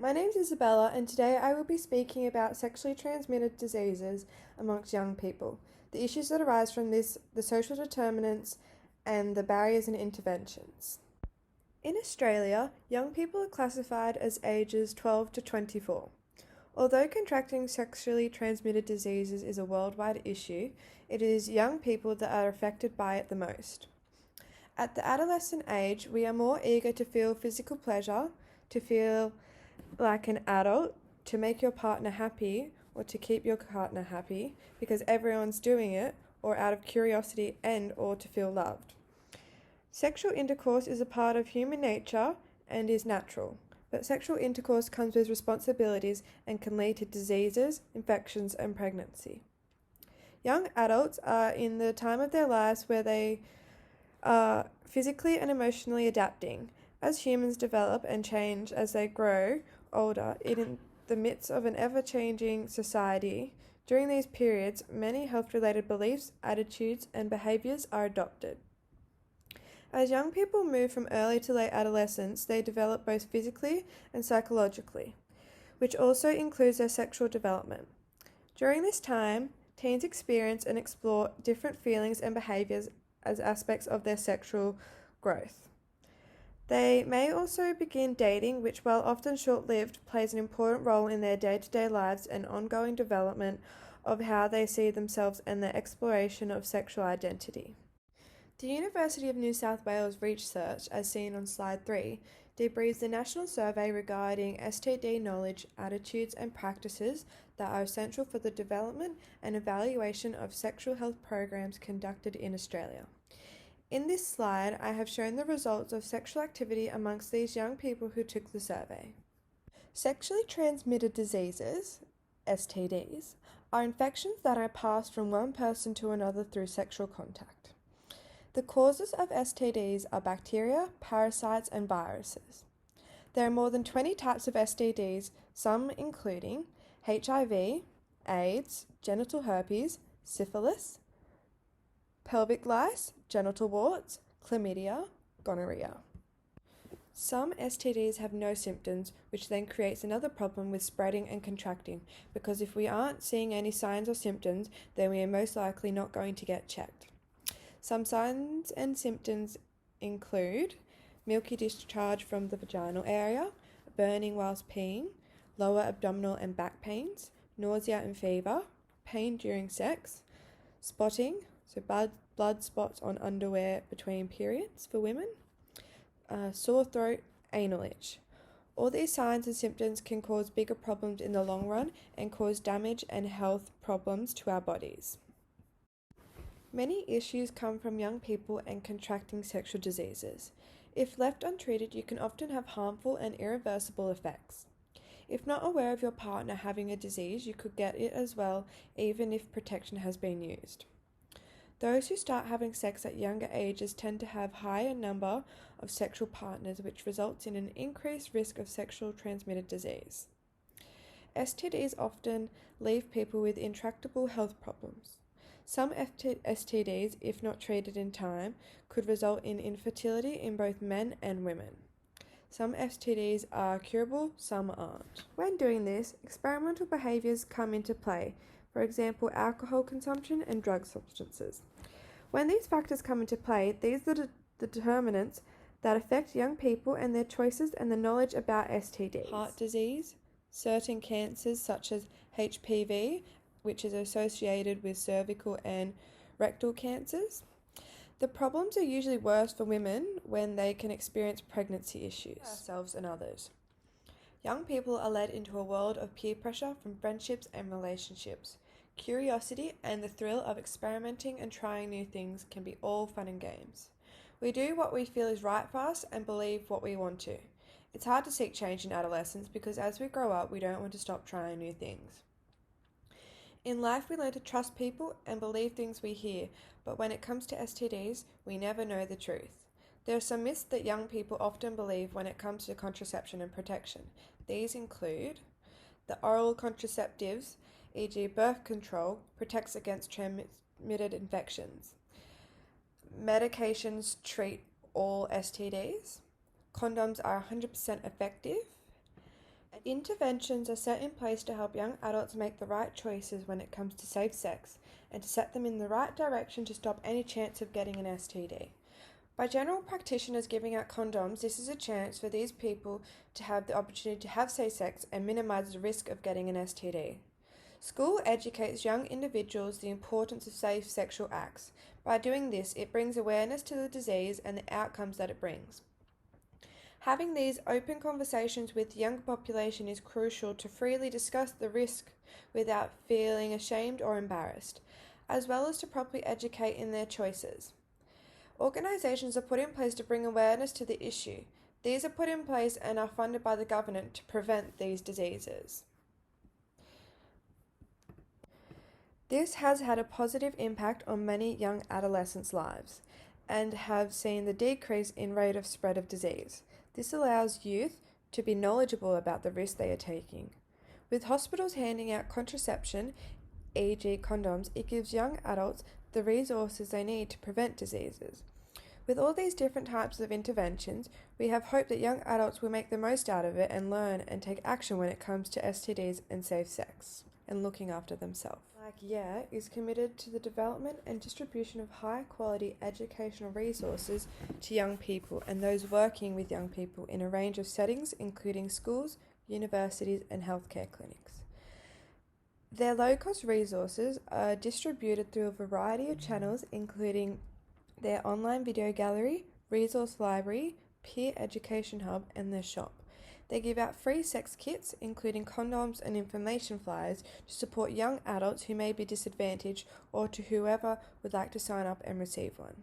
My name is Isabella, and today I will be speaking about sexually transmitted diseases amongst young people, the issues that arise from this, the social determinants, and the barriers and interventions. In Australia, young people are classified as ages 12 to 24. Although contracting sexually transmitted diseases is a worldwide issue, it is young people that are affected by it the most. At the adolescent age, we are more eager to feel physical pleasure, to feel like an adult, to make your partner happy or to keep your partner happy because everyone's doing it, or out of curiosity and or to feel loved. Sexual intercourse is a part of human nature and is natural, but sexual intercourse comes with responsibilities and can lead to diseases, infections, and pregnancy. Young adults are in the time of their lives where they are physically and emotionally adapting. As humans develop and change as they grow older, in the midst of an ever-changing society, during these periods, many health-related beliefs, attitudes, and behaviours are adopted. As young people move from early to late adolescence, they develop both physically and psychologically, which also includes their sexual development. During this time, teens experience and explore different feelings and behaviours as aspects of their sexual growth. They may also begin dating, which, while often short-lived, plays an important role in their day-to-day lives and ongoing development of how they see themselves and their exploration of sexual identity. The University of New South Wales research, as seen on slide 3, debriefs the national survey regarding STD knowledge, attitudes and practices that are essential for the development and evaluation of sexual health programs conducted in Australia. In this slide, I have shown the results of sexual activity amongst these young people who took the survey. Sexually transmitted diseases, STDs, are infections that are passed from one person to another through sexual contact. The causes of STDs are bacteria, parasites, and viruses. There are more than 20 types of STDs, some including HIV, AIDS, genital herpes, syphilis, pelvic lice, genital warts, chlamydia, gonorrhea. Some STDs have no symptoms, which then creates another problem with spreading and contracting, because if we aren't seeing any signs or symptoms, then we are most likely not going to get checked. Some signs and symptoms include milky discharge from the vaginal area, burning whilst peeing, lower abdominal and back pains, nausea and fever, pain during sex, spotting, so blood spots on underwear between periods for women, sore throat, anal itch. All these signs and symptoms can cause bigger problems in the long run and cause damage and health problems to our bodies. Many issues come from young people and contracting sexual diseases. If left untreated, you can often have harmful and irreversible effects. If not aware of your partner having a disease, you could get it as well, even if protection has been used. Those who start having sex at younger ages tend to have a higher number of sexual partners, which results in an increased risk of sexually transmitted disease. STDs often leave people with intractable health problems. Some STDs, if not treated in time, could result in infertility in both men and women. Some STDs are curable, some aren't. When doing this, experimental behaviours come into play, for example, alcohol consumption and drug substances. When these factors come into play, these are the determinants that affect young people and their choices and the knowledge about STDs. Heart disease, certain cancers such as HPV, which is associated with cervical and rectal cancers. The problems are usually worse for women when they can experience pregnancy issues, ourselves and others. Young people are led into a world of peer pressure from friendships and relationships. Curiosity and the thrill of experimenting and trying new things can be all fun and games. We do what we feel is right for us and believe what we want to. It's hard to seek change in adolescence because as we grow up, we don't want to stop trying new things. In life, we learn to trust people and believe things we hear, but when it comes to STDs, we never know the truth. There are some myths that young people often believe when it comes to contraception and protection. These include the oral contraceptives, e.g. birth control, protects against transmitted infections. Medications treat all STDs. Condoms are 100% effective. And Interventions are set in place to help young adults make the right choices when it comes to safe sex and to set them in the right direction to stop any chance of getting an STD. By general practitioners giving out condoms, this is a chance for these people to have the opportunity to have safe sex and minimize the risk of getting an STD. School educates young individuals the importance of safe sexual acts. By doing this, it brings awareness to the disease and the outcomes that it brings. Having these open conversations with the young population is crucial to freely discuss the risk without feeling ashamed or embarrassed, as well as to properly educate in their choices. Organisations are put in place to bring awareness to the issue. These are put in place and are funded by the government to prevent these diseases. This has had a positive impact on many young adolescents' lives and have seen the decrease in rate of spread of disease. This allows youth to be knowledgeable about the risk they are taking. With hospitals handing out contraception, e.g. condoms, it gives young adults the resources they need to prevent diseases. With all these different types of interventions, we have hope that young adults will make the most out of it and learn and take action when it comes to STDs and safe sex and looking after themselves. Is committed to the development and distribution of high-quality educational resources to young people and those working with young people in a range of settings, including schools, universities, and healthcare clinics. Their low-cost resources are distributed through a variety of channels, including their online video gallery, resource library, peer education hub, and their shop. They give out free sex kits, including condoms and information flyers, to support young adults who may be disadvantaged or to whoever would like to sign up and receive one.